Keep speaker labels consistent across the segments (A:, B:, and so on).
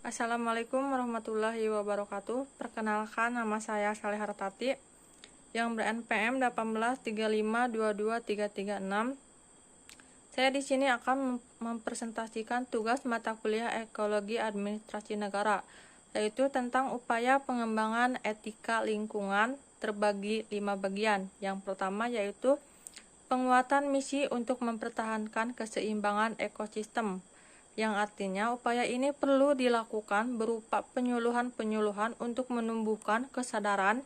A: Assalamualaikum warahmatullahi wabarakatuh. Perkenalkan, nama saya Saleh Hartati yang ber-NPM 18352236. Saya di sini akan mempresentasikan tugas mata kuliah Ekologi Administrasi Negara, yaitu tentang upaya pengembangan etika lingkungan terbagi 5 bagian. Yang pertama yaitu penguatan misi untuk mempertahankan keseimbangan ekosistem, yang artinya upaya ini perlu dilakukan berupa penyuluhan-penyuluhan untuk menumbuhkan kesadaran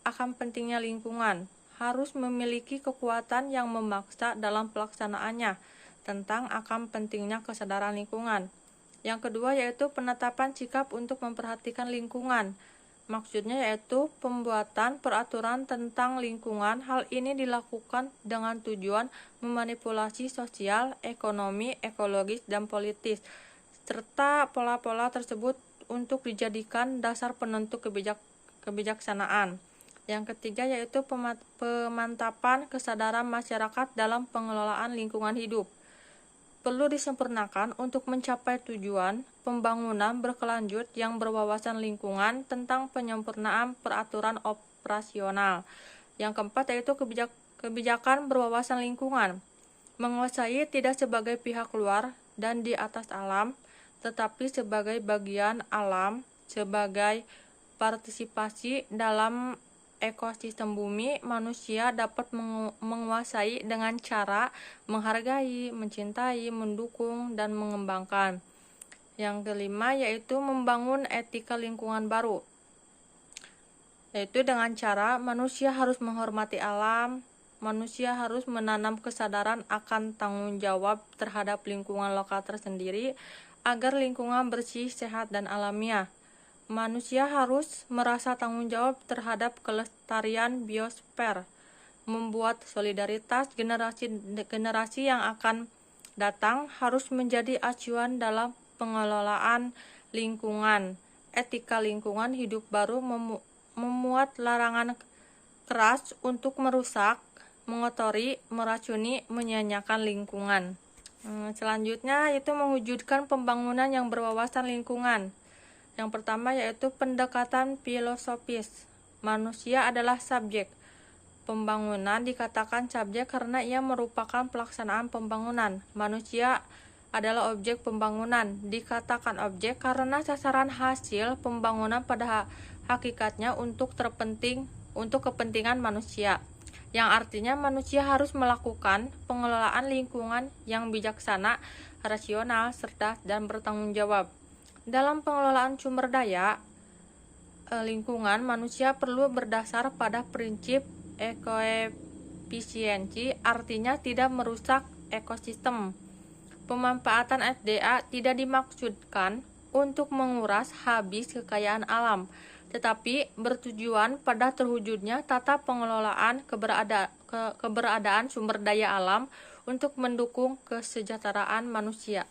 A: akan pentingnya lingkungan, harus memiliki kekuatan yang memaksa dalam pelaksanaannya tentang akan pentingnya kesadaran lingkungan. Yang kedua yaitu penetapan sikap untuk memperhatikan lingkungan. Maksudnya yaitu pembuatan peraturan tentang lingkungan. Hal ini dilakukan dengan tujuan memanipulasi sosial, ekonomi, ekologis, dan politis, serta pola-pola tersebut untuk dijadikan dasar penentu kebijaksanaan. Yang ketiga yaitu pemantapan kesadaran masyarakat dalam pengelolaan lingkungan hidup. Perlu disempurnakan untuk mencapai tujuan pembangunan berkelanjut yang berwawasan lingkungan tentang penyempurnaan peraturan operasional. Yang keempat yaitu kebijakan berwawasan lingkungan. Menguasai tidak sebagai pihak luar dan di atas alam, tetapi sebagai bagian alam, sebagai partisipasi dalam ekosistem bumi. Manusia dapat menguasai dengan cara menghargai, mencintai, mendukung, dan mengembangkan. Yang kelima yaitu membangun etika lingkungan baru, yaitu dengan cara manusia harus menghormati alam, manusia harus menanam kesadaran akan tanggung jawab terhadap lingkungan lokal tersendiri agar lingkungan bersih, sehat, dan alamiah. Manusia harus merasa tanggung jawab terhadap kelestarian biosfer, membuat solidaritas generasi yang akan datang harus menjadi acuan dalam pengelolaan lingkungan. Etika lingkungan hidup baru memuat larangan keras untuk merusak, mengotori, meracuni, menyanyiakan lingkungan. Selanjutnya yaitu mewujudkan pembangunan yang berwawasan lingkungan. Yang pertama yaitu pendekatan filosofis. Manusia adalah subjek pembangunan. Dikatakan subjek karena ia merupakan pelaksanaan pembangunan. Manusia adalah objek pembangunan. Dikatakan objek karena sasaran hasil pembangunan pada hakikatnya untuk kepentingan manusia, yang artinya manusia harus melakukan pengelolaan lingkungan yang bijaksana, rasional, cerdas, dan bertanggung jawab. Dalam pengelolaan sumber daya lingkungan, manusia perlu berdasar pada prinsip ekoefisiensi, artinya tidak merusak ekosistem. Pemanfaatan SDA tidak dimaksudkan untuk menguras habis kekayaan alam, tetapi bertujuan pada terwujudnya tata pengelolaan keberadaan sumber daya alam untuk mendukung kesejahteraan manusia.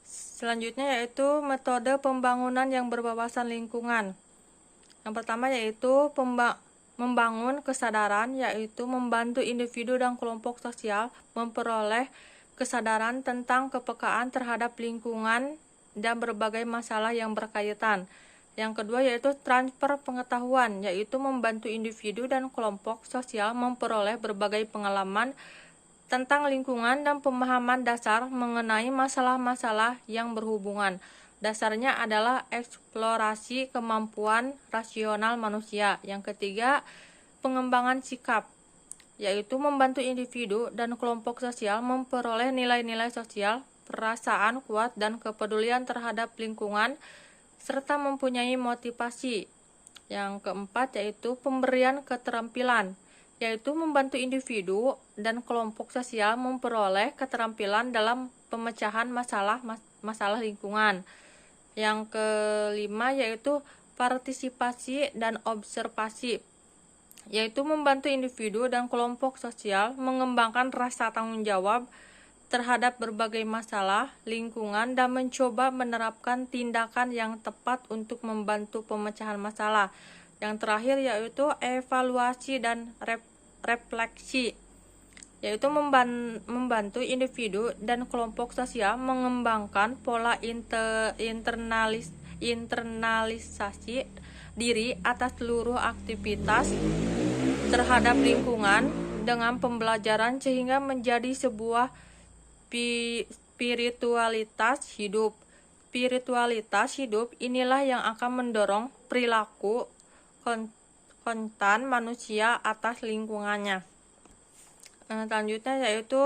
A: Selanjutnya yaitu metode pembangunan yang berwawasan lingkungan. Yang pertama yaitu membangun kesadaran, yaitu membantu individu dan kelompok sosial memperoleh kesadaran tentang kepekaan terhadap lingkungan dan berbagai masalah yang berkaitan. Yang kedua yaitu transfer pengetahuan, yaitu membantu individu dan kelompok sosial memperoleh berbagai pengalaman tentang lingkungan dan pemahaman dasar mengenai masalah-masalah yang berhubungan. Dasarnya adalah eksplorasi kemampuan rasional manusia. Yang ketiga, pengembangan sikap, yaitu membantu individu dan kelompok sosial memperoleh nilai-nilai sosial, perasaan kuat, dan kepedulian terhadap lingkungan, serta mempunyai motivasi. Yang keempat yaitu pemberian keterampilan, yaitu membantu individu dan kelompok sosial memperoleh keterampilan dalam pemecahan masalah lingkungan. Yang kelima yaitu partisipasi dan observasi, yaitu membantu individu dan kelompok sosial mengembangkan rasa tanggung jawab terhadap berbagai masalah lingkungan dan mencoba menerapkan tindakan yang tepat untuk membantu pemecahan masalah. Yang terakhir yaitu evaluasi dan refleksi, yaitu membantu individu dan kelompok sosial mengembangkan pola internalisasi diri atas seluruh aktivitas terhadap lingkungan dengan pembelajaran sehingga menjadi sebuah spiritualitas hidup. Spiritualitas hidup inilah yang akan mendorong perilaku kontan manusia atas lingkungannya. Selanjutnya yaitu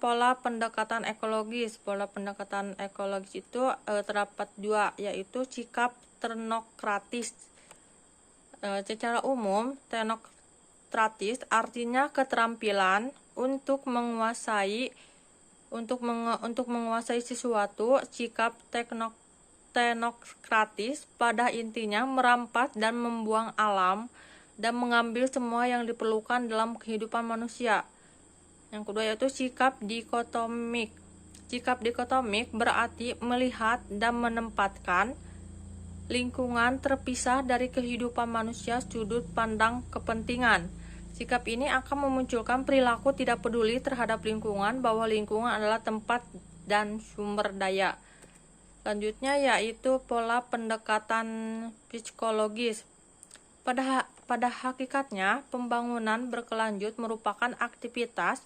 A: pola pendekatan ekologis. Pola pendekatan ekologis itu terdapat dua, yaitu sikap teknokratis. Secara umum, teknokratis artinya keterampilan untuk menguasai sesuatu. Sikap teknokratis pada intinya merampas dan membuang alam dan mengambil semua yang diperlukan dalam kehidupan manusia. Yang kedua yaitu sikap dikotomik. Sikap dikotomik berarti melihat dan menempatkan lingkungan terpisah dari kehidupan manusia sudut pandang kepentingan. Sikap ini akan memunculkan perilaku tidak peduli terhadap lingkungan, bahwa lingkungan adalah tempat dan sumber daya. Selanjutnya yaitu pola pendekatan psikologis. Pada hakikatnya, pembangunan berkelanjut merupakan aktivitas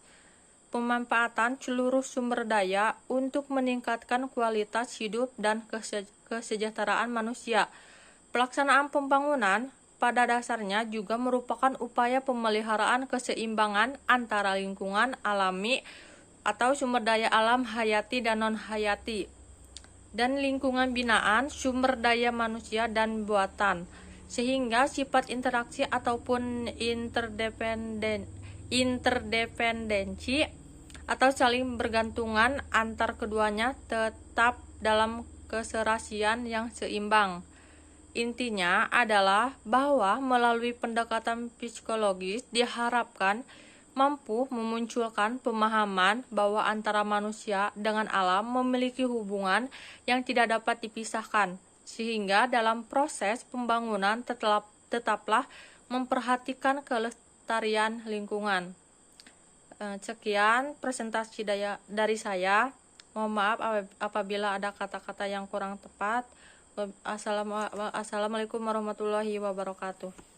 A: pemanfaatan seluruh sumber daya untuk meningkatkan kualitas hidup dan kesejahteraan manusia. Pelaksanaan pembangunan pada dasarnya juga merupakan upaya pemeliharaan keseimbangan antara lingkungan alami atau sumber daya alam hayati dan non-hayati, dan lingkungan binaan sumber daya manusia dan buatan, sehingga sifat interaksi ataupun interdependensi atau saling bergantungan antar keduanya tetap dalam keserasian yang seimbang. Intinya adalah bahwa melalui pendekatan psikologis diharapkan mampu memunculkan pemahaman bahwa antara manusia dengan alam memiliki hubungan yang tidak dapat dipisahkan, sehingga dalam proses pembangunan tetaplah memperhatikan kelestarian lingkungan. Sekian presentasi dari saya. Mohon maaf apabila ada kata-kata yang kurang tepat. Assalamualaikum warahmatullahi wabarakatuh.